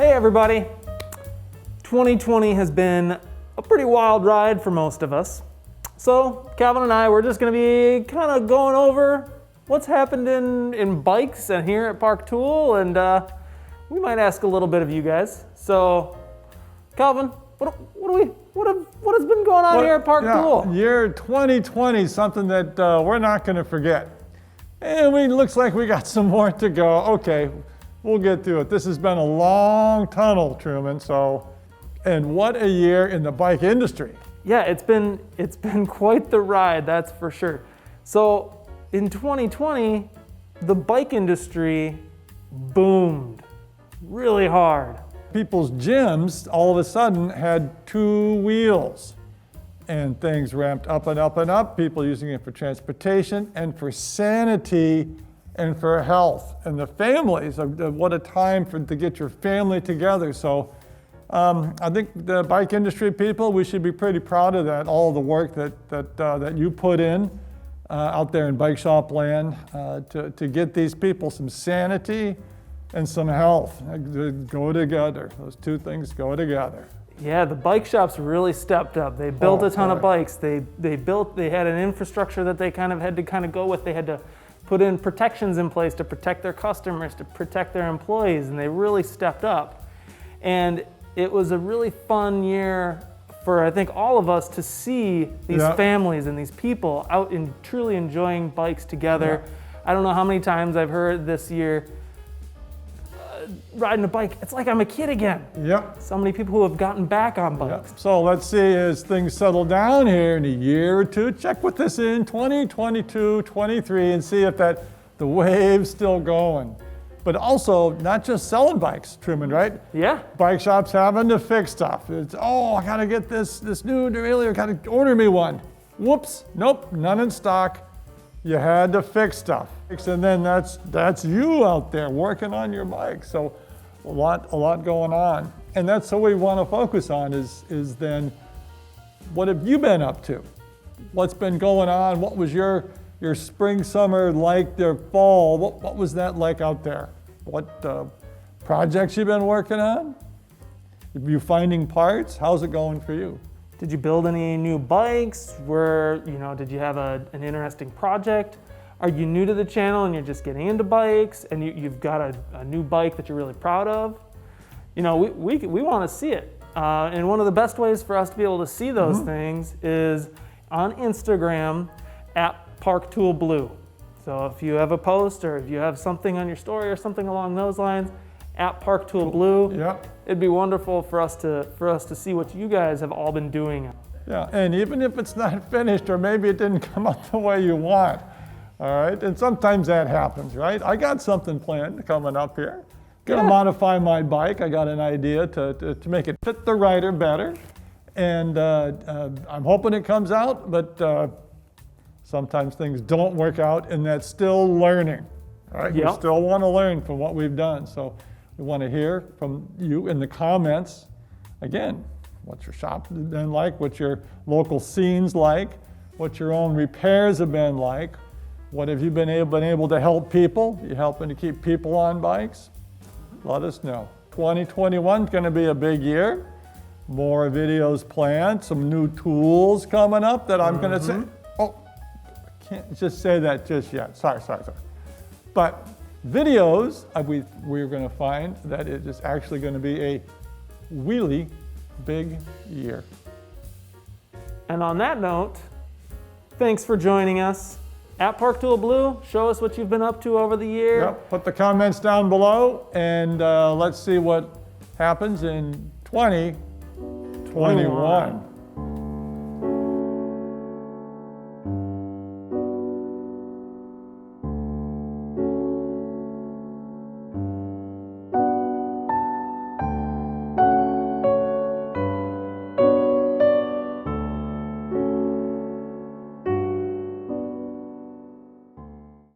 Hey everybody! 2020 has been a pretty wild ride for most of us. So Calvin and I, we're just going to be kind of going over what's happened in bikes and here at Park Tool, and we might ask a little bit of you guys. So Calvin, what has been going on here at Park Tool? Year 2020, something that we're not going to forget. And it looks like we got some more to go. Okay, we'll get through it. This has been a long tunnel, Truman. And what a year in the bike industry. Yeah, it's been quite the ride, that's for sure. So in 2020, the bike industry boomed really hard. People's gyms all of a sudden had 2 wheels, and things ramped up and up and up. People using it for transportation and for sanity and for health. And the families, what a time to get your family together. So I think the bike industry people, we should be pretty proud of that, all the work that you put in out there in bike shop land to get these people some sanity and some health. They go together. Those 2 things go together. Yeah, the bike shops really stepped up. They built a ton of bikes. They had an infrastructure that they had to go with. They had to put in protections in place to protect their customers, to protect their employees, and they really stepped up. And it was a really fun year for, I think, all of us to see these families and these people out and truly enjoying bikes together. Yeah. I don't know how many times I've heard this year, riding a bike, it's like I'm a kid again. Yep. So many people who have gotten back on bikes. Yep. So let's see, as things settle down here in a year or 2, check with this in 2022, 23, and see if the wave's still going. But also, not just selling bikes, Truman, right? Yeah. Bike shops having to fix stuff. It's, I gotta get this new derailleur, gotta order me one. Whoops, nope, none in stock. You had to fix stuff. And then that's you out there working on your bike. So a lot going on. And that's what we want to focus on is then, what have you been up to? What's been going on? What was your spring, summer like, their fall? What was that like out there? What projects you been working on? Are you finding parts? How's it going for you? Did you build any new bikes? Did you have an interesting project? Are you new to the channel and you're just getting into bikes and you've got a new bike that you're really proud of? We want to see it. And one of the best ways for us to be able to see those things is on Instagram at Park Tool Blue. So if you have a post or if you have something on your story or something along those lines, at Park Tool Blue. Yep. It'd be wonderful for us to see what you guys have all been doing. Yeah, and even if it's not finished or maybe it didn't come out the way you want, all right? And sometimes that happens, right? I got something planned coming up here. Gonna modify my bike. I got an idea to make it fit the rider better. And I'm hoping it comes out, but sometimes things don't work out, and that's still learning, right? Yep. We still want to learn from what we've done. So we want to hear from you in the comments. Again, what's your shop been like? What's your local scenes like? What your own repairs have been like? What have you been able to help people? You helping to keep people on bikes? Let us know. 2021 is going to be a big year. More videos planned, some new tools coming up that I'm going to say. Oh, I can't just say that just yet. Sorry. But videos, we're going to find that it is actually going to be a really big year. And on that note, thanks for joining us. At Park Tool Blue, show us what you've been up to over the year. Yep, put the comments down below, and let's see what happens in 2021.